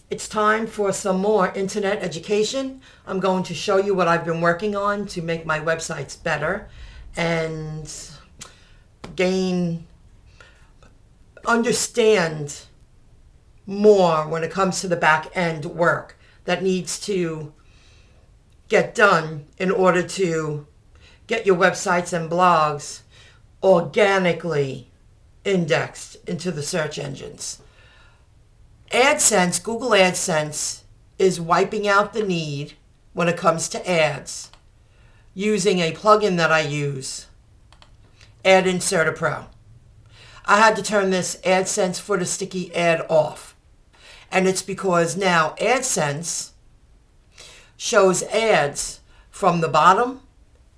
It's time for some more internet education. I'm going to show you what I've been working on to make my websites better and understand more when it comes to the back end work that needs to get done in order to get your websites and blogs organically indexed into the search engines. Adsense, Google Adsense, is wiping out the need when it comes to ads using a plugin that I use, Ad Inserter Pro. I had to turn this Adsense for the sticky ad off. And it's because now Adsense shows ads from the bottom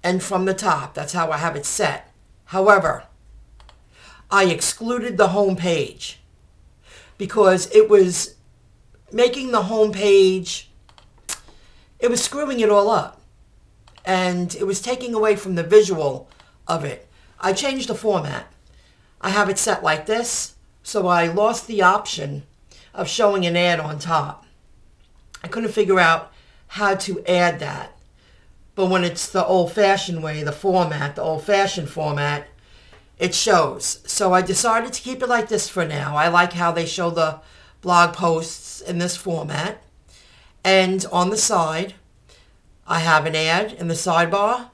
and from the top. That's how I have it set. However, I excluded the home page because it was making the home page, it was screwing it all up. And it was taking away from the visual of it. I changed the format. I have it set like this, so I lost the option of showing an ad on top. I couldn't figure out how to add that. But when it's the old-fashioned way, the old-fashioned format, it shows. So I decided to keep it like this for now. I like how they show the blog posts in this format. And on the side, I have an ad in the sidebar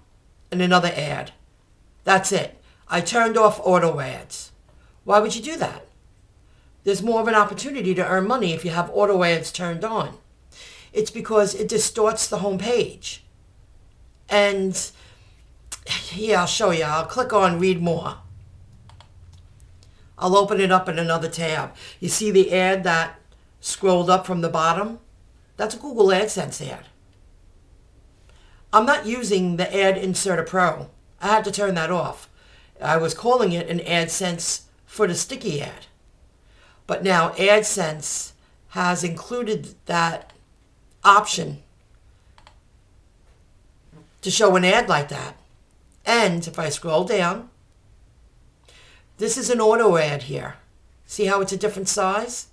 and another ad. That's it. I turned off auto ads. Why would you do that? There's more of an opportunity to earn money if you have auto ads turned on. It's because it distorts the home page. And yeah, I'll show you. I'll click on Read More. I'll open it up in another tab. You see the ad that scrolled up from the bottom? That's a Google AdSense ad. I'm not using the Ad Inserter Pro. I had to turn that off. I was calling it an AdSense for the sticky ad. But now AdSense has included that option to show an ad like that. And if I scroll down, this is an auto ad here. See how it's a different size?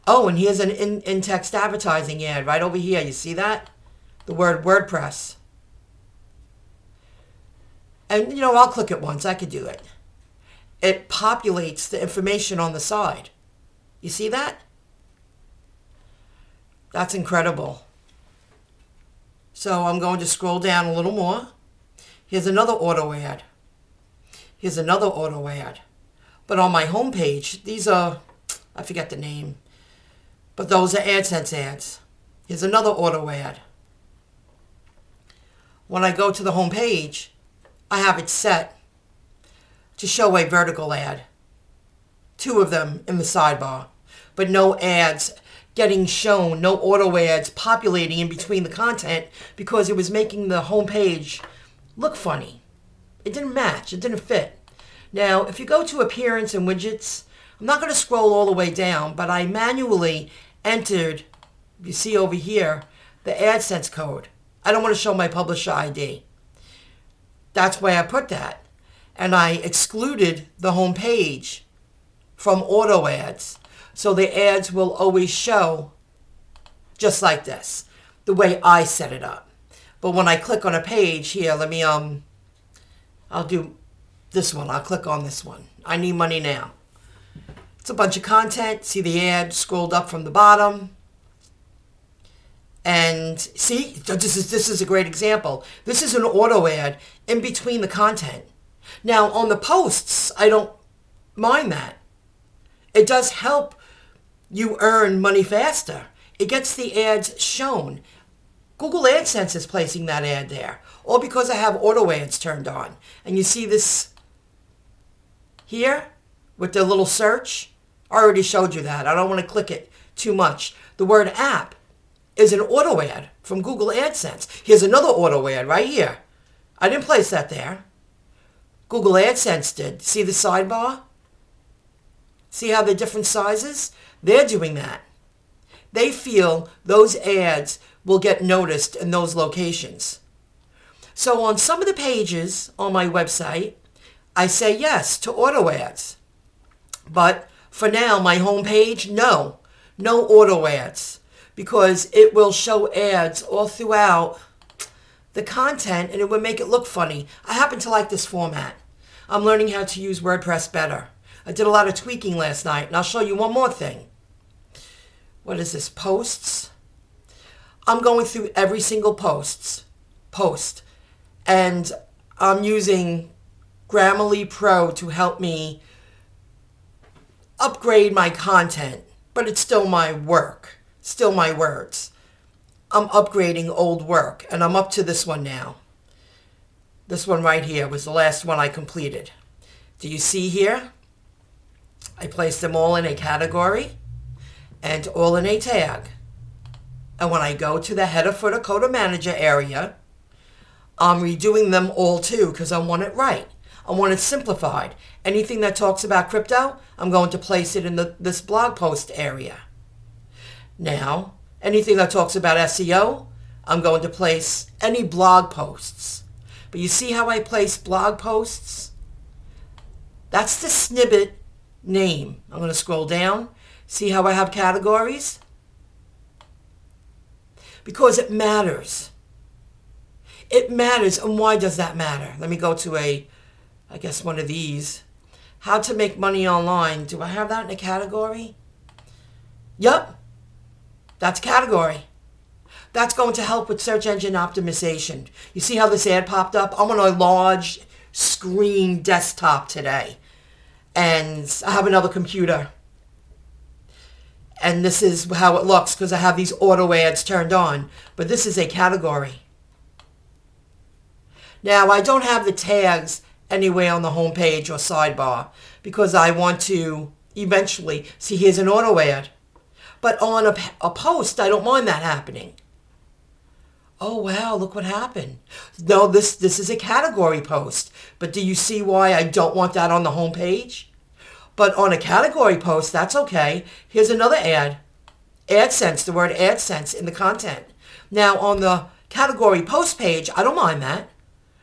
Oh, and here's an in-text advertising ad right over here. You see that? The word WordPress. And, I'll click it once. I could do it. It populates the information on the side. You see that? That's incredible. So I'm going to scroll down a little more. Here's another auto ad. Here's another auto ad. But on my home page, these are, I forget the name, but those are AdSense ads. Here's another auto ad. When I go to the home page, I have it set to show a vertical ad. 2 of them in the sidebar, but no ads getting shown, no auto ads populating in between the content because it was making the home page look funny. It didn't match. It didn't fit. Now, if you go to Appearance and Widgets, I'm not going to scroll all the way down, but I manually entered, you see over here, the AdSense code. I don't want to show my publisher ID. That's why I put that. And I excluded the home page from auto ads. So the ads will always show just like this, the way I set it up. But when I click on a page here, I'll do this one. I'll click on this one. I need money now. It's a bunch of content. See the ad scrolled up from the bottom. And see, this is a great example. This is an auto ad in between the content. Now, on the posts, I don't mind that. It does help you earn money faster. It gets the ads shown. Google AdSense is placing that ad there, all because I have auto ads turned on. And you see this here with the little search? I already showed you that. I don't want to click it too much. The word app is an auto ad from Google AdSense. Here's another auto ad right here. I didn't place that there. Google AdSense did. See the sidebar? See how they're different sizes? They're doing that. They feel those ads will get noticed in those locations. So on some of the pages on my website, I say yes to auto ads. But for now, my home page, no. No auto ads, because it will show ads all throughout the content and it would make it look funny. I happen to like this format. I'm learning how to use WordPress better. I did a lot of tweaking last night, and I'll show you one more thing. What is this? Posts? I'm going through every single post, and I'm using Grammarly Pro to help me upgrade my content, but it's still my work, still my words. I'm upgrading old work, and I'm up to this one now. This one right here was the last one I completed. Do you see here? I placed them all in a category and all in a tag. And when I go to the header, footer, coda manager area, I'm redoing them all too because I want it right. I want it simplified. Anything that talks about crypto, I'm going to place it in this blog post area. Now, anything that talks about SEO, I'm going to place any blog posts. But you see how I place blog posts? That's the snippet name. I'm going to scroll down. See how I have categories? Because it matters. It matters. And why does that matter? Let me go to I guess one of these. How to make money online. Do I have that in a category? Yup. That's a category. That's going to help with search engine optimization. You see how this ad popped up? I'm on a large screen desktop today. And I have another computer. And this is how it looks because I have these auto ads turned on. But this is a category. Now, I don't have the tags anywhere on the home page or sidebar because I want to eventually see here's an auto ad. But on a post, I don't mind that happening. Oh, wow, look what happened. No, this is a category post. But do you see why I don't want that on the home page? But on a category post, that's okay. Here's another ad. Adsense, the word Adsense in the content. Now, on the category post page, I don't mind that.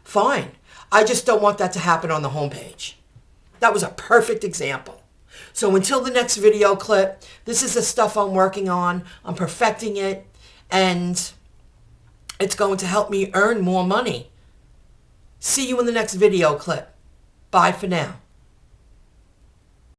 Fine. I just don't want that to happen on the home page. That was a perfect example. So until the next video clip, this is the stuff I'm working on. I'm perfecting it. And it's going to help me earn more money. See you in the next video clip. Bye for now.